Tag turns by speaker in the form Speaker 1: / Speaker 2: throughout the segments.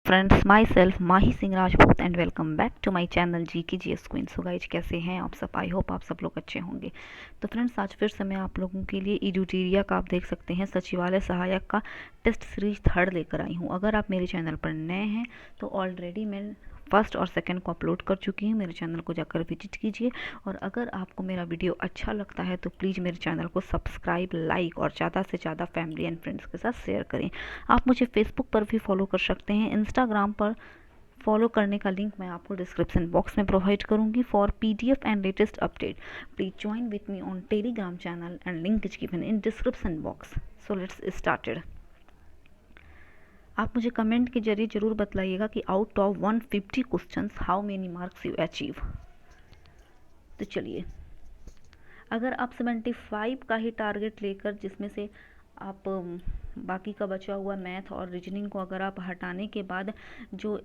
Speaker 1: Friends, myself Mahi Singh Rajput and welcome back to my channel G K G S queen. So guys, कैसे हैं आप सब? I hope आप सब लोग अच्छे होंगे। तो फ्रेंड्स, आज फिर से मैं आप लोगों के लिए एडुटेरिया का, आप देख सकते हैं, सचिवालय सहायक का टेस्ट सीरीज 3 लेकर आई हूँ। अगर आप मेरे चैनल पर नए हैं तो ऑलरेडी मैं फर्स्ट और सेकंड को अपलोड कर चुकी हूँ। मेरे चैनल को जाकर विजिट कीजिए। और अगर आपको मेरा वीडियो अच्छा लगता है तो प्लीज़ मेरे चैनल को सब्सक्राइब, लाइक और ज़्यादा से ज़्यादा फैमिली एंड फ्रेंड्स के साथ शेयर करें। आप मुझे फेसबुक पर भी फॉलो कर सकते हैं। इंस्टाग्राम पर फॉलो करने का लिंक मैं आपको डिस्क्रिप्शन बॉक्स में प्रोवाइड करूंगी। For PDF and latest update please join with me on Telegram channel and link is given in description box. So let's started. आप मुझे कमेंट के जरिए जरूर बताइएगा कि out of 150 questions how many marks you achieve. तो चलिए, अगर आप 75 का ही टारगेट लेकर, जिसमें से आप बाकी का बचा हुआ मैथ और रीजनिंग को अगर आप हटाने के बाद जो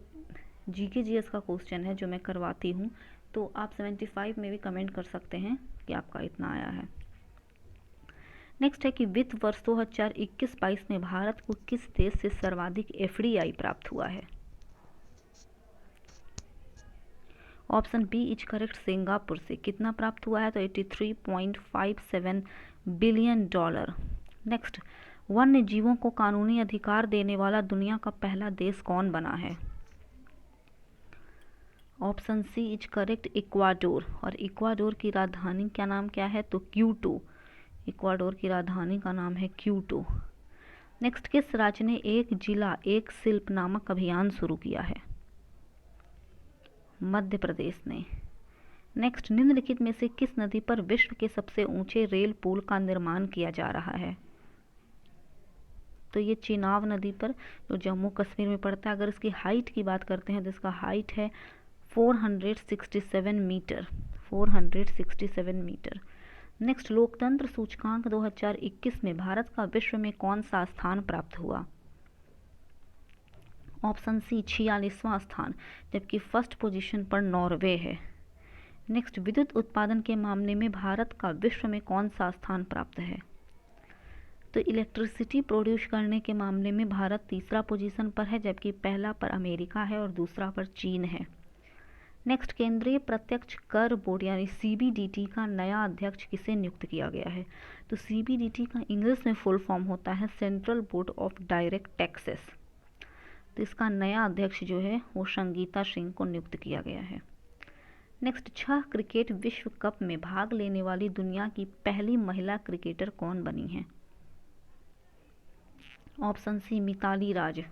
Speaker 1: GK GS का क्वेश्चन है जो मैं करवाती हूँ, तो आप 75 में भी कमेंट कर सकते हैं कि आपका इतना आया है। नेक्स्ट है कि वित्त वर्ष 2021-22 में भारत को किस देश से सर्वाधिक FDI प्राप्त हुआ है? Option B is correct, Singapore से। कितना प्राप्त हुआ है? तो $83.57 बिलियन। नेक्स्ट, वन्य जीवों को कानूनी अधिकार देने वाला दुनिया का पहला देश कौन बना है? Option C is correct, Ecuador. और इक्वाडोर की राजधानी क्या नाम क्या है? तो क्यूटो। इक्वाडोर की राजधानी का नाम है क्यूटो। नेक्स्ट, किस राज्य ने एक जिला एक शिल्प नामक अभियान शुरू किया है? मध्य प्रदेश ने। नेक्स्ट, निम्नलिखित में से किस नदी पर विश्व के सबसे ऊंचे रेल पुल का निर्माण किया जा रहा है? तो ये चिनाब नदी पर, जो जम्मू कश्मीर में पड़ता है। अगर इसकी हाइट की बात करते हैं तो इसका हाइट है 467 मीटर। 467 मीटर। नेक्स्ट, लोकतंत्र सूचकांक 2021 में भारत का विश्व में कौन सा स्थान प्राप्त हुआ? ऑप्शन सी 46वां स्थान, जबकि फर्स्ट पोजीशन पर नॉर्वे है। नेक्स्ट, विद्युत उत्पादन के मामले में भारत का विश्व में कौन सा स्थान प्राप्त है? तो इलेक्ट्रिसिटी प्रोड्यूस करने के मामले में भारत तीसरा पोजीशन पर है, जबकि पहला पर अमेरिका है और दूसरा पर चीन है। नेक्स्ट, केंद्रीय प्रत्यक्ष कर बोर्ड यानी CBDT का नया अध्यक्ष किसे नियुक्त किया गया है? तो CBDT का इंग्लिश में फुल फॉर्म होता है central board of direct taxes. तो इसका नया अध्यक्ष जो है वो संगीता सिंह को नियुक्त किया गया है। नेक्स्ट, 6 क्रिकेट विश्व कप में भाग लेने वाली दुनिया की पहली महिला क्रिकेटर कौन बनी है? ऑप्शन सी मिताली राज।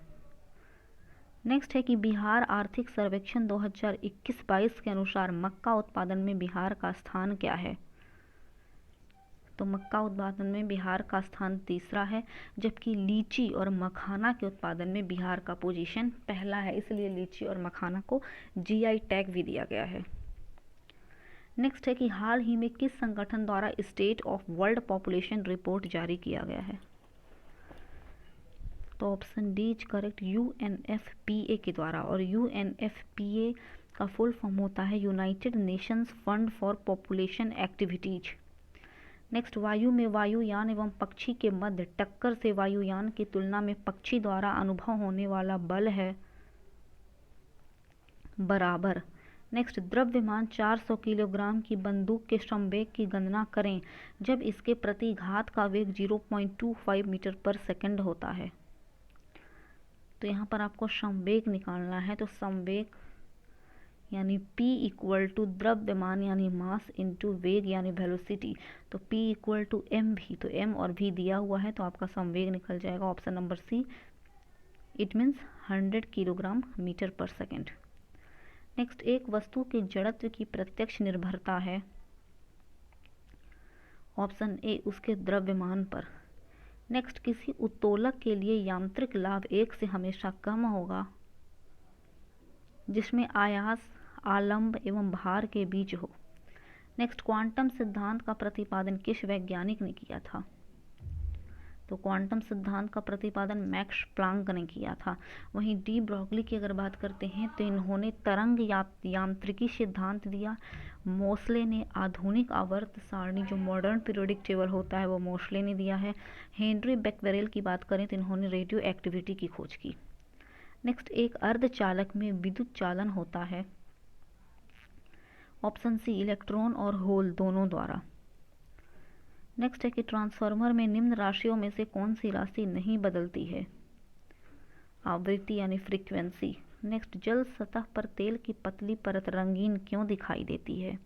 Speaker 1: नेक्स्ट है कि बिहार आर्थिक सर्वेक्षण 2021-22 के अनुसार मक्का उत्पादन में बिहार का स्थान क्या है? तो मक्का उत्पादन में बिहार का स्थान तीसरा है, जबकि लीची और मखाना के उत्पादन में बिहार का पोजीशन पहला है। इसलिए लीची और मखाना को GI टैग भी दिया गया है। नेक्स्ट है कि हाल ही में किस संगठन द्वारा state of world population report जारी किया गया है? तो option D is correct, UNFPA के द्वारा। और UNFPA का फुल फॉर्म होता है United Nations fund for population activities. Next, वायु में वायुयान एवं पक्षी के मध्य टक्कर से वायुयान की तुलना में पक्षी द्वारा अनुभव होने वाला बल है बराबर। नेक्स्ट, द्रव्यमान 400 किलोग्राम की बंदूक के संवेग की गणना करें जब इसके प्रतिघात का वेग 0.25 मीटर पर सेकंड होता है। तो यहाँ पर आपको संवेग निकालना है। तो संवेग यानी P इक्वल टू द्रव्यमान यानी मास इंटू वेग यानी वेलोसिटी। तो P इक्वल टू mv। तो m और v दिया हुआ है तो आपका संवेग निकल जाएगा option number C, it means 100 kilogram metre per second. Next, एक वस्तु के जड़त्व की प्रत्यक्ष निर्भरता है? ऑप्शन ए उसके द्रव्यमान पर। नेक्स्ट, किसी उत्तोलक के लिए यांत्रिक लाभ 1 से हमेशा कम होगा जिसमें आयास, आलंब एवं भार के बीच हो। नेक्स्ट, क्वांटम सिद्धांत का प्रतिपादन किस वैज्ञानिक ने किया था? तो क्वांटम सिद्धांत का प्रतिपादन मैक्स प्लांक ने किया था। वहीं डी ब्रॉगली की अगर बात करते हैं तो इन्होंने तरंग यांत्रिकी सिद्धांत दिया। मोसले ने आधुनिक आवर्त सारणी जो मॉडर्न पीरियोडिक टेबल होता है वो मोसले ने दिया है। हेनरी बेक्वेरेल की बात करें तो इन्होंने रेडियो एक्टिविटी की खोज की। नेक्स्ट, एक अर्धचालक में विद्युत चालन होता है। ऑप्शन सी, इलेक्ट्रॉन और होल दोनों द्वारा। नेक्स्ट है कि ट्रांसफार्मर में निम्न राशियों में से कौन सी राशि नहीं बदलती है? आवृत्ति यानी फ्रीक्वेंसी। नेक्स्ट, जल सतह पर तेल की पतली परत रंगीन क्यों दिखाई देती है?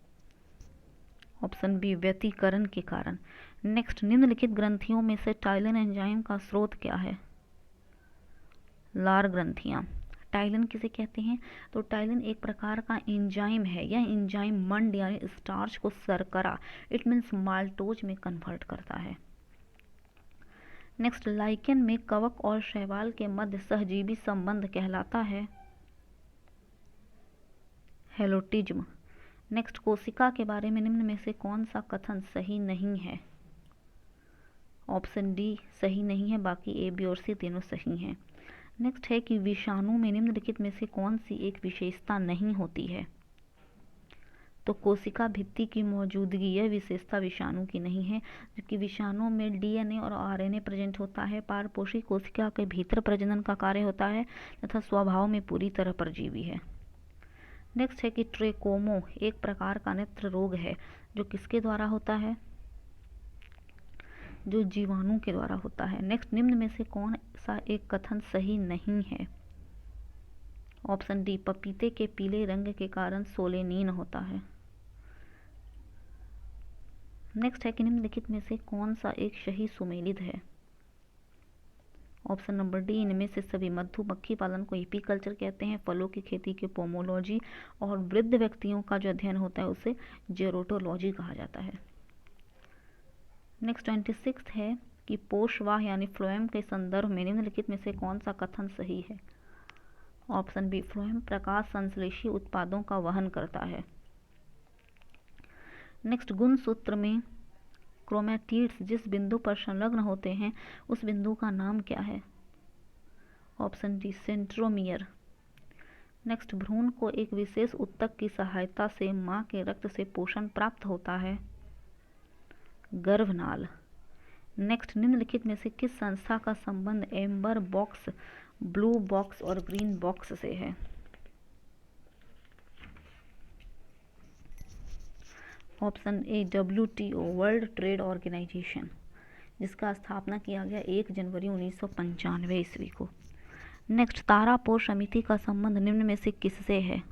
Speaker 1: ऑप्शन बी, व्यतिकरण के कारण। नेक्स्ट, निम्नलिखित ग्रंथियों में से टाइलिन एंजाइम का स्रोत क्या है? लार ग्रंथियां। टाइलिन किसे कहते हैं? तो टाइलिन एक प्रकार का एंजाइम है। यह एंजाइम मंड यानी स्टार्च को शर्करा, इट मीन्स माल्टोज में कन्वर्ट करता है। नेक्स्ट, लाइकेन में कवक और शैवाल के मध्य सहजीवी संबंध कहलाता है हेलोटिज्म। नेक्स्ट, कोशिका के बारे में निम्न में से कौन सा कथन सही नहीं है? ऑप्शन डी सही नहीं है, बाकी ए, बी और सी तीनों सही हैं। नेक्स्ट है कि विषाणु में निम्नलिखित में से कौन सी एक विशेषता नहीं होती है? तो कोशिका भित्ति की मौजूदगी, यह विशेषता विषाणु की नहीं है, जबकि विषाणु में डीएनए और आरएनए प्रेजेंट होता है। पारपोषी कोशिका के भीतर प्रजनन का कार्य होता है तथा स्वभाव में पूरी तरह परजीवी है। नेक्स्ट है कि ट्रेकोमो एक प्रकार का नेत्र रोग है जो किसके द्वारा होता है? जो जीवाणु के द्वारा होता है। नेक्स्ट, निम्न में से कौन सा एक कथन सही नहीं है? ऑप्शन डी, पपीते के पीले रंग के कारण सोलेनिन होता है। नेक्स्ट है कि निम्नलिखित में से कौन सा एक सही सुमेलित है? ऑप्शन नंबर डी, इनमें से सभी। मधुमक्खी पालन को एपीकल्चर कहते हैं, फलों की खेती के पोमोलॉजी, और वृद्ध व्यक्तियों का जो अध्ययन होता है उसे जेरोटोलॉजी कहा जाता है। नेक्स्ट 26 है कि पोषवाह यानी फ्लोएम के संदर्भ में निम्नलिखित में से कौन सा कथन सही है? ऑप्शन बी, फ्लोएम प्रकाश संश्लेषी उत्पादों का वहन करता है। नेक्स्ट, गुणसूत्र में क्रोमैटिड्स जिस बिंदु पर संलग्न होते हैं उस बिंदु का नाम क्या है? Option D, centromere. नेक्स्ट, भ्रूण को एक विशेष ऊतक की सहायता से मां के रक्त से पोषण प्राप्त होता है? गर्भनाल। नेक्स्ट, निम्नलिखित में से किस संस्था का संबंध एम्बर बॉक्स, ब्लू बॉक्स और ग्रीन बॉक्स से है? Option A, WTO world trade organisation, जिसका स्थापना किया गया 1 जनवरी 1995 ईस्वी को। नेक्स्ट, तारापोर समिति का संबंध निम्न में से किससे है?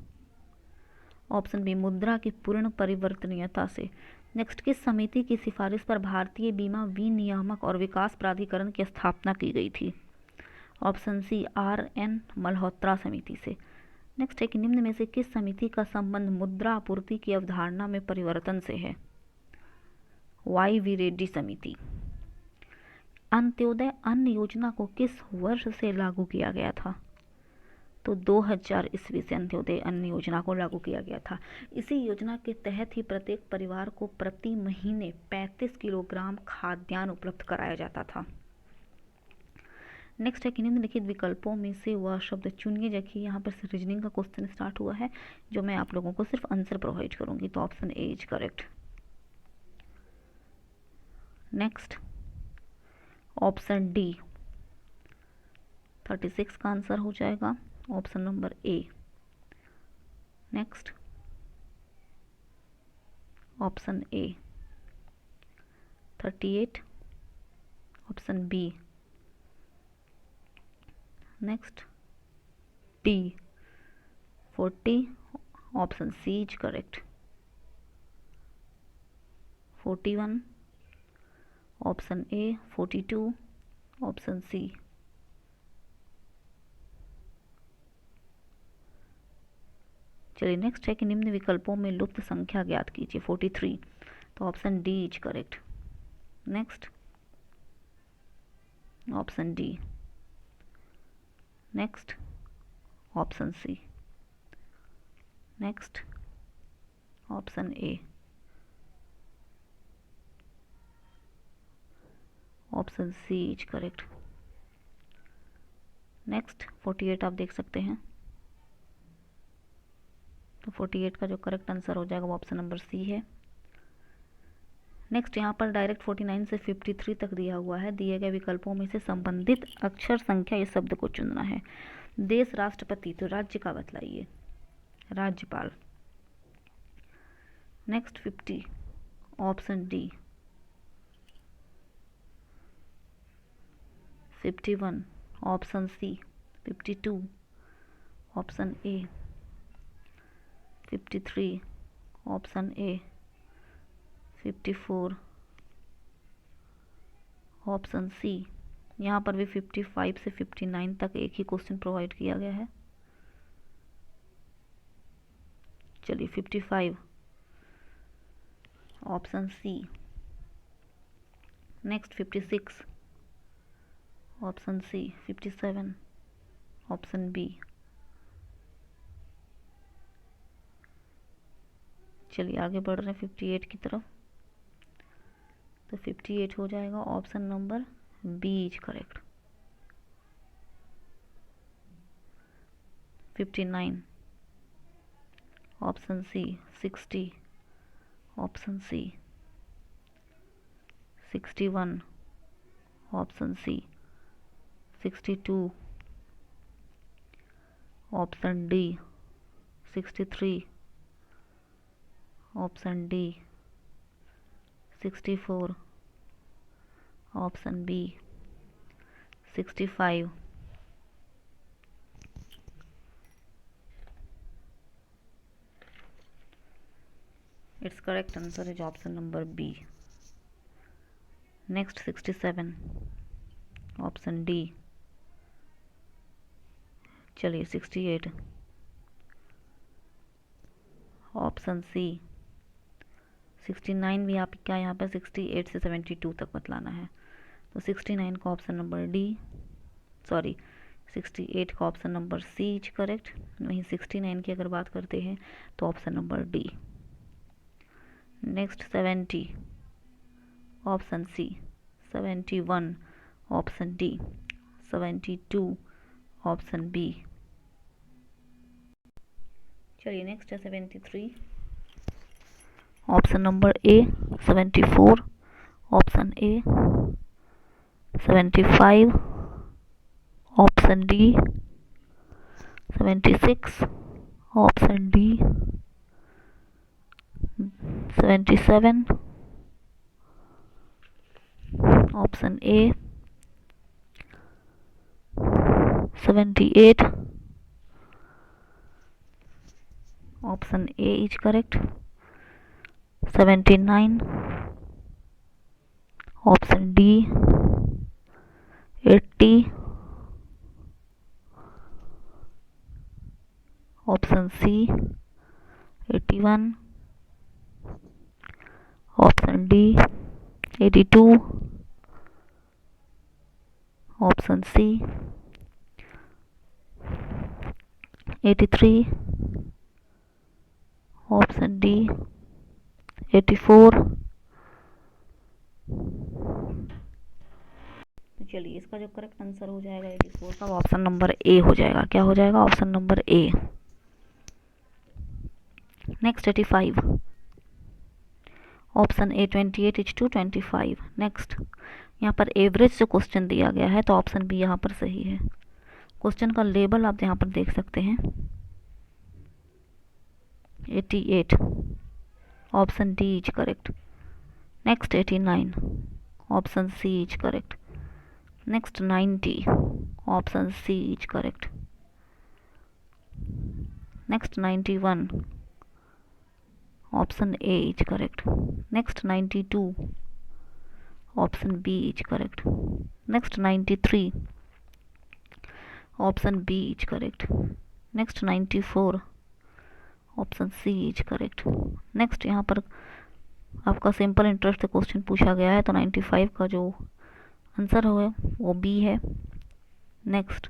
Speaker 1: ऑप्शन बी, मुद्रा की पूर्ण परिवर्तनीयता से। नेक्स्ट, किस समिति की सिफारिश पर भारतीय बीमा विनियामक और विकास प्राधिकरण की स्थापना की गई थी? ऑप्शन सी, RN मल्होत्रा समिति से। नेक्स्ट है कि निम्न में से किस समिति का संबंध मुद्रा आपूर्ति की अवधारणा में परिवर्तन से है? YV रेड्डी समिति। अंत्योदय अन्न योजना को किस वर्ष से लागू किया गया था? तो 2000 ईस्वी से अंत्योदय अन्न योजना को लागू किया गया था। इसी योजना के तहत ही प्रत्येक परिवार को प्रति महीने 35 किलोग्राम खाद्यान्न उपलब्ध कराया जाता था। नेक्स्ट है कि निम्नलिखित विकल्पों में से वह शब्द चुनिए। देखिए यहाँ पर रीजनिंग का क्वेश्चन स्टार्ट हुआ है जो मैं आप लोगों को सिर्फ आंसर प्रोवाइड करूंगी। तो option A is correct. Next, option D 36 का आंसर हो जाएगा, option number A. Next, option A 38, option B. Next, D 40, option C is correct. 41, option A. 42, option C. चलिए नेक्स्ट है कि निम्न विकल्पों में लुप्त संख्या ज्ञात कीजिए। 43, तो option D is correct. Next, option D. Next, option C. Next, option A. Option C is correct. Next 48 आप देख सकते हैं। तो 48 का जो करेक्ट आंसर हो जाएगा वो ऑप्शन नंबर सी है। नेक्स्ट यहाँ पर डायरेक्ट 49 से 53 तक दिया हुआ है। दिए गए विकल्पों में से संबंधित अक्षर संख्या इस शब्द को चुनना है। देश राष्ट्रपति, तो राज्य का बतलाइए, राज्यपाल। Next 50, option D. 51, option C. 52, option A. 53, option A. 54, option C. यहाँ पर भी 55 से 59 तक एक ही क्वेश्चन प्रोवाइड किया गया है। चलिए 55, option C. Next 56, option C. 57, option B. चलिए आगे बढ़ रहे हैं 58 की तरफ। तो 58 हो जाएगा option number B is correct. 59, option C. 60, option C. 61, option C. 62, option D. 63, option D. 64, option B. 65, its correct answer is option number B. Next 67, option D. चलिए 68, ऑप्शन सी। 69 भी आपका यहाँ पर 68 से 72 तक बतलाना है, तो 69 का ऑप्शन नंबर डी, सॉरी 68 का option number C is correct. वहीं 69 की अगर बात करते हैं तो option number D. Next 70, option C. 71, option D. 72, option B. चलिए नेक्स्ट है 73, option number A. 74, option A. 75, option D. 76, option D. 77, option A. 78, option A is correct. 79, option D. 80, option C. 81, option D. 82, option C. 83, option D. 84। तो चलिए इसका जो correct answer हो जाएगा 84 का, option number ए हो जाएगा। क्या हो जाएगा? Option number A. Next 85, option A. 28 is to 25। Next यहाँ पर एवरेज जो क्वेश्चन दिया गया है तो ऑप्शन बी यहाँ पर सही है। क्वेश्चन का लेबल आप यहाँ पर देख सकते हैं 88, option D is correct. Next 89, option C is correct. Next 90, option C is correct. Next 91, option A is correct. Next 92, option B is correct. Next 93, option B is correct. Next 94, option C is correct. Next यहाँ पर आपका simple interest से question पूछा गया है तो 95 का जो आंसर हो वो बी है। Next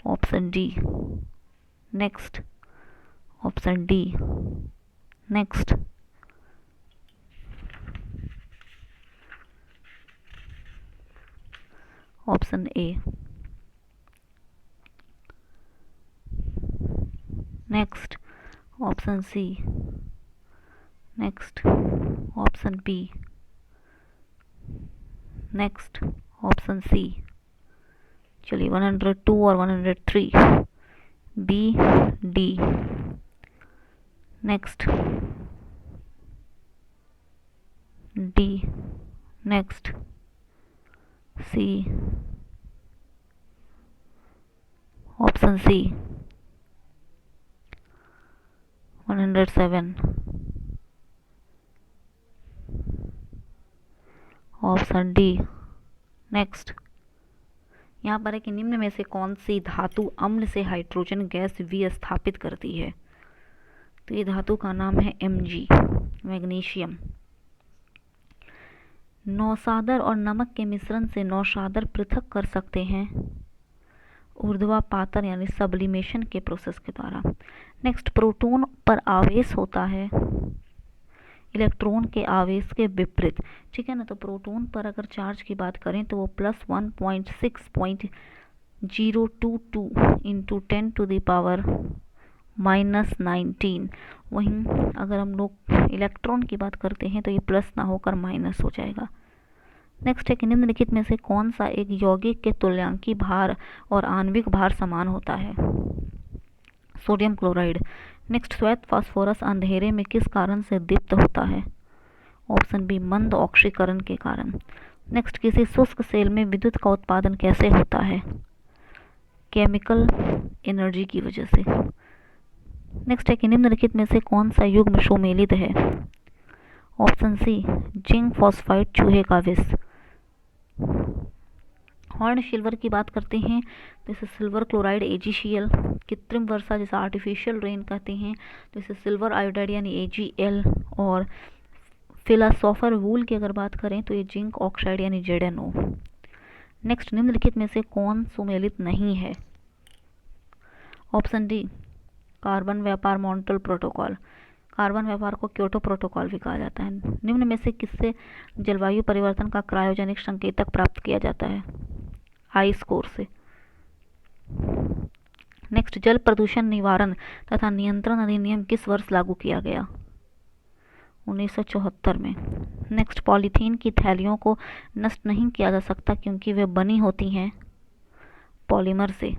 Speaker 1: option D. Next option D. Next option A. Next option C. Next option B. Next option C. चलिए 102 और 103, B D. Next D, next C, option C 107, option D. Next यहाँ पर है कि निम्न में से कौन सी धातु अम्ल से हाइड्रोजन गैस विस्थापित करती है? तो ये धातु का नाम है Mg, मैग्नीशियम। नौशादर और नमक के मिश्रण से नौशादर पृथक कर सकते हैं ऊर्ध्वापातन यानी सब्लिमेशन के प्रोसेस के द्वारा। नेक्स्ट, प्रोटॉन पर आवेश होता है इलेक्ट्रॉन के आवेश के विपरीत, ठीक है ना। तो प्रोटॉन पर अगर चार्ज की बात करें तो वो +1.6.022 इंटू 10⁻⁻19। वहीं अगर हम लोग इलेक्ट्रॉन की बात करते हैं तो ये प्लस ना होकर माइनस हो जाएगा। नेक्स्ट है कि निम्नलिखित में से कौन सा एक यौगिक के तुल्यांकी भार और आणविक भार समान होता है? Sodium chloride. नेक्स्ट, श्वेत फास्फोरस अंधेरे में किस कारण से दीप्त होता है? ऑप्शन बी, मंद ऑक्सीकरण के कारण। नेक्स्ट, किसी शुष्क सेल में विद्युत का उत्पादन कैसे होता है? केमिकल एनर्जी की वजह से। नेक्स्ट है कि निम्नलिखित में से कौन सा युग्म सुमेलित है? ऑप्शन सी, जिंक फॉस्फाइड चूहे का विष। हॉर्न सिल्वर की बात करते हैं तो इसे सिल्वर क्लोराइड AgCl। कृत्रिम वर्षा जिसे आर्टिफिशियल रेन कहते हैं तो इसे सिल्वर आयोडाइड यानी AgL। और फिलासोफर वूल की अगर बात करें तो ये जिंक ऑक्साइड यानी ZnO। नेक्स्ट, निम्नलिखित में से कौन सुमेलित नहीं है? ऑप्शन डी, कार्बन व्यापार मॉन्ट्रियल प्रोटोकॉल। कार्बन व्यापार को क्योटो प्रोटोकॉल भी कहा जाता है। निम्न में से किससे जलवायु परिवर्तन का क्रायोजेनिक संकेतक प्राप्त किया जाता है? आई स्कोर से। नेक्स्ट, जल प्रदूषण निवारण तथा नियंत्रण अधिनियम किस वर्ष लागू किया गया? 1974 में। नेक्स्ट, पॉलीथीन की थैलियों को नष्ट नहीं किया जा सकता क्योंकि वे बनी होती हैं पॉलीमर से।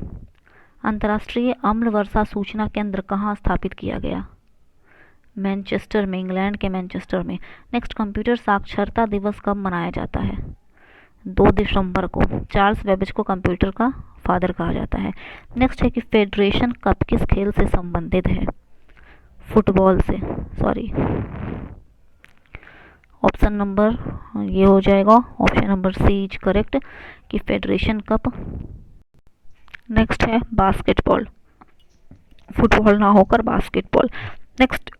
Speaker 1: अंतर्राष्ट्रीय अम्ल वर्षा सूचना केंद्र कहाँ स्थापित किया गया? मैनचेस्टर में, इंग्लैंड के मैनचेस्टर में। नेक्स्ट, कंप्यूटर साक्षरता दिवस कब मनाया जाता है? 2 दिसंबर को। चार्ल्स बेबेज को कंप्यूटर का फादर कहा जाता है। नेक्स्ट है कि फेडरेशन कप किस खेल से संबंधित है? फुटबॉल से, सॉरी। ऑप्शन नंबर ये हो जाएगा, option number C is correct कि फेडरेशन कप। नेक्स्ट है बास्केटबॉल, फुटबॉल ना होकर बास्केटबॉल। नेक्स्ट,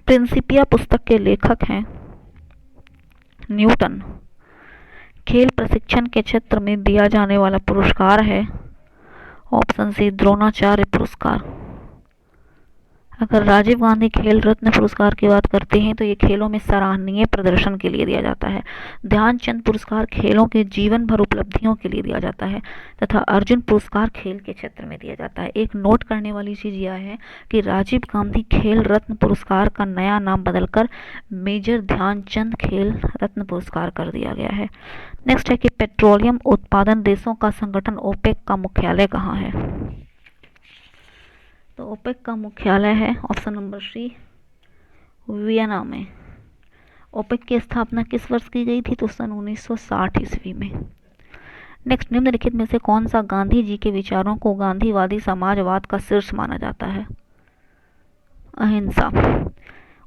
Speaker 1: प्रिंसिपिया पुस्तक के लेखक हैं न्यूटन। खेल प्रशिक्षण के क्षेत्र में दिया जाने वाला पुरस्कार है ऑप्शन सी, द्रोणाचार्य पुरस्कार। अगर राजीव गांधी खेल रत्न पुरस्कार की बात करते हैं तो ये खेलों में सराहनीय प्रदर्शन के लिए दिया जाता है। ध्यानचंद पुरस्कार खेलों के जीवन भर उपलब्धियों के लिए दिया जाता है तथा अर्जुन पुरस्कार खेल के क्षेत्र में दिया जाता है। एक नोट करने वाली चीज़ यह है कि राजीव गांधी खेल रत्न पुरस्कार का नया नाम बदलकर मेजर ध्यानचंद खेल रत्न पुरस्कार कर दिया गया है। नेक्स्ट है कि पेट्रोलियम उत्पादन देशों का संगठन ओपेक का मुख्यालय कहाँ है? तो ओपेक का मुख्यालय है ऑप्शन नंबर सी, वियना में। ओपेक की स्थापना किस वर्ष की गई थी? तो सन 1960 ईस्वी में। नेक्स्ट, निम्नलिखित में से कौन सा गांधी जी के विचारों को गांधीवादी समाजवाद का शीर्ष माना जाता है? अहिंसा।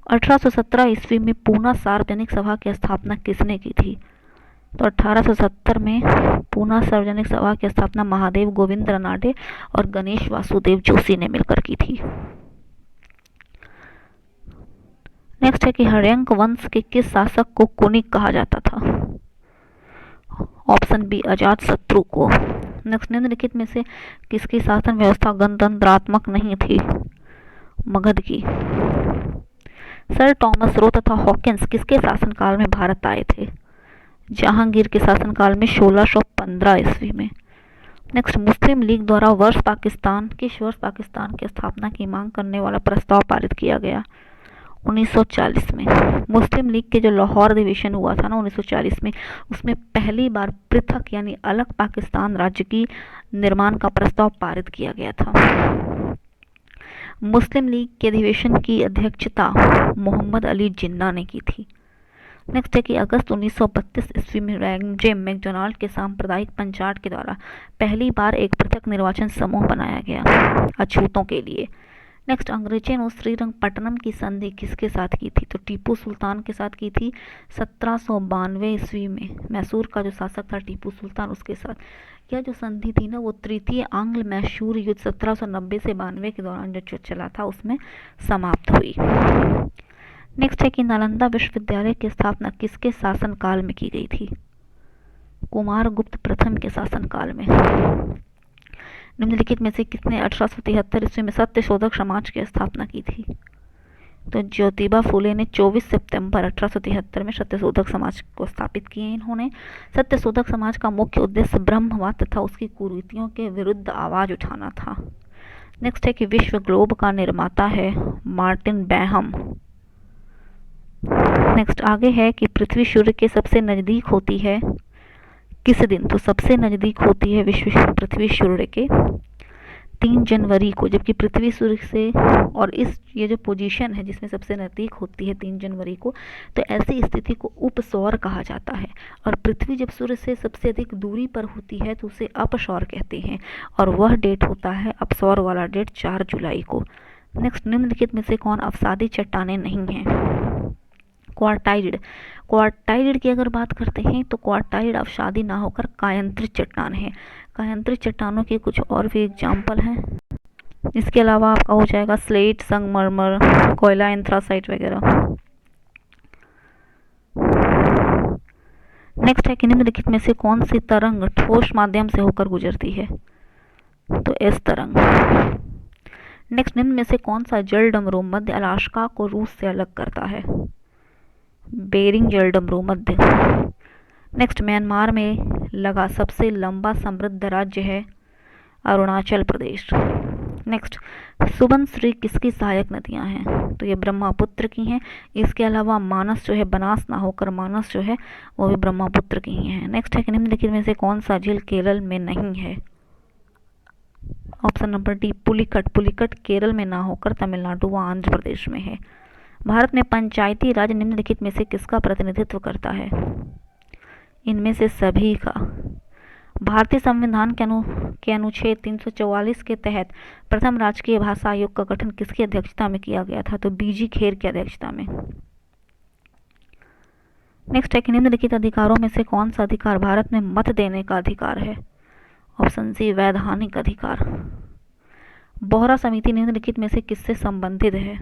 Speaker 1: 1817 ईस्वी में पूना सार्वजनिक सभा की स्थापना किसने की थी? तो 1870 में पूना सार्वजनिक सभा की स्थापना महादेव गोविंद रनाडे और गणेश वासुदेव जोशी ने मिलकर की थी। नेक्स्ट है कि हर्यंक वंश के किस शासक को कुनिक कहा जाता था? ऑप्शन बी, अजात शत्रु को। नेक्स्ट, निम्नलिखित में से किसकी शासन व्यवस्था गणतंत्रात्मक नहीं थी? मगध की। सर टॉमस रो तथा हॉकिंस किसके शासनकाल में भारत आए थे? जहांगीर के शासनकाल में 1615 ईस्वी में। नेक्स्ट, मुस्लिम लीग द्वारा किस वर्ष पाकिस्तान की स्थापना की मांग करने वाला प्रस्ताव पारित किया गया? 1940 में। मुस्लिम लीग के जो लाहौर अधिवेशन हुआ था ना 1940 में, उसमें पहली बार पृथक यानी अलग पाकिस्तान राज्य की निर्माण का प्रस्ताव पारित किया गया था। मुस्लिम लीग के अधिवेशन की अध्यक्षता मोहम्मद अली जिन्ना ने की थी। नेक्स्ट है कि अगस्त 1932 ईस्वी में रैमजे मैकडोनाल्ड के सांप्रदायिक पंचायत के द्वारा पहली बार एक पृथक निर्वाचन समूह बनाया गया अछूतों के लिए। नेक्स्ट, अंग्रेजों ने श्रीरंगपट्टनम की संधि किसके साथ की थी? तो टीपू सुल्तान के साथ की थी 1792 ईस्वी में। मैसूर का जो शासक था टीपू सुल्तान, उसके साथ यह जो संधि थी ना वो तृतीय आंग्ल मैसूर युद्ध 1790 से 92 के दौरान जो चला था उसमें समाप्त हुई। नेक्स्ट है कि नालंदा विश्वविद्यालय की स्थापना किसके शासनकाल में की गई थी? कुमारगुप्त प्रथम के शासनकाल में। निम्नलिखित में से किसने 1873 ईस्वी में सत्यशोधक समाज की स्थापना की थी? तो ज्योतिबा फुले ने 24 सितंबर 1873 में सत्यशोधक समाज को स्थापित किए। इन्होंने सत्यशोधक समाज का मुख्य उद्देश्य ब्रह्मवाद तथा उसकी कुरीतियों के विरुद्ध आवाज उठाना था। नेक्स्ट है कि विश्व ग्लोब का निर्माता है मार्टिन बैहम। नेक्स्ट आगे है कि पृथ्वी सूर्य के सबसे नजदीक होती है किस दिन? तो सबसे नजदीक होती है पृथ्वी सूर्य के 3 जनवरी को, जबकि पृथ्वी सूर्य से और ये जो पोजीशन है जिसमें सबसे नज़दीक होती है 3 जनवरी को, तो ऐसी स्थिति को उपसौर कहा जाता है। और पृथ्वी जब सूर्य से सबसे अधिक दूरी पर होती है तो उसे अपसौर कहते हैं, और वह डेट होता है अपसौर वाला डेट 4 जुलाई को। नेक्स्ट, निम्नलिखित में से कौन अवसादी चट्टानें नहीं हैं? क्वार्टाइड की अगर बात करते हैं तो क्वार्टाइड अवसादी ना होकर कायांतरित चट्टान है। कायांतरित चट्टानों के कुछ और भी एग्जाम्पल हैं। इसके अलावा आपका हो जाएगा स्लेट, संगमरमर, कोयला, एंथ्रासाइट वगैरह। नेक्स्ट है कि निम्नलिखित में से कौन सी तरंग ठोस माध्यम से होकर गुजरती है? तो एस तरंग। नेक्स्ट, निम्न में से कौन सा जल डमरू मध्य अलास्का को रूस से अलग करता है? बेरिंग जल डमरू मध्य। नेक्स्ट, म्यांमार में लगा सबसे लंबा समृद्ध राज्य है अरुणाचल प्रदेश। नेक्स्ट, सुबनश्री किसकी सहायक नदियां हैं? तो ये ब्रह्मपुत्र की हैं। इसके अलावा मानस जो है बनास ना होकर मानस जो है वो भी ब्रह्मपुत्र की ही है। नेक्स्ट है कि निम्नलिखित में से कौन सा झील केरल में नहीं है? Option number D Pulicat. Pulicat Kerala में ना होकर तमिलनाडु व आंध्र प्रदेश में है। भारत में पंचायती राज निम्नलिखित में से किसका प्रतिनिधित्व करता है? इनमें से सभी का। भारतीय संविधान के अनुच्छेद 344 के तहत प्रथम राजकीय भाषा आयोग का गठन किसकी अध्यक्षता में किया गया था? तो बीजी खेर की अध्यक्षता में। नेक्स्ट है कि निम्नलिखित अधिकारों में से कौन सा अधिकार भारत में मत देने का अधिकार है? ऑप्शन सी वैधानिक अधिकार। बोहरा समिति निम्नलिखित में से किससे संबंधित है?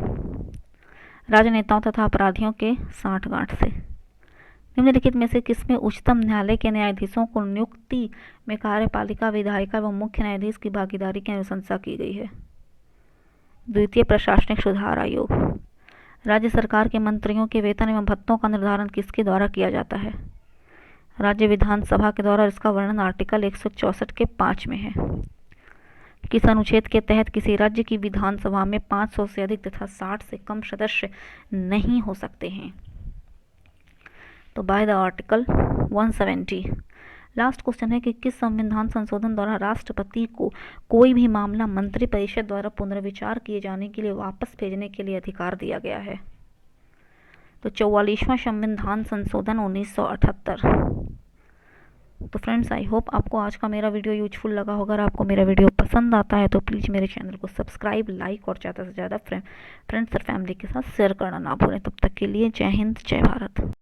Speaker 1: राजनेताओं तथा अपराधियों के साठगांठ से। निम्नलिखित में से किसमें उच्चतम न्यायालय के न्यायाधीशों को नियुक्ति में कार्यपालिका, विधायिका एवं मुख्य न्यायाधीश की भागीदारी की अनुशंसा की गई है? द्वितीय प्रशासनिक सुधार आयोग। राज्य सरकार के मंत्रियों के वेतन एवं भत्तों का निर्धारण किसके द्वारा किया जाता है? राज्य विधानसभा के द्वारा। इसका वर्णन आर्टिकल 164 के 5 में है। किस अनुच्छेद के तहत किसी राज्य की विधानसभा में 500 से अधिक तथा 60 से कम सदस्य नहीं हो सकते हैं? तो by the article 170। Last question है कि किस संविधान संशोधन द्वारा राष्ट्रपति को कोई भी मामला मंत्रिपरिषद द्वारा पुनर्विचार किए जाने के लिए वापस भेजने के लिए अधिकार दिया गया है? तो 44वां संविधान संशोधन 1978। तो फ्रेंड्स, आई होप आपको आज का मेरा वीडियो यूजफुल लगा होगा। अगर आपको मेरा वीडियो पसंद आता है तो प्लीज़ मेरे चैनल को सब्सक्राइब, लाइक और ज़्यादा से ज़्यादा फ्रेंड्स और फैमिली के साथ शेयर करना ना भूलें। तब तक के लिए जय हिंद, जय भारत।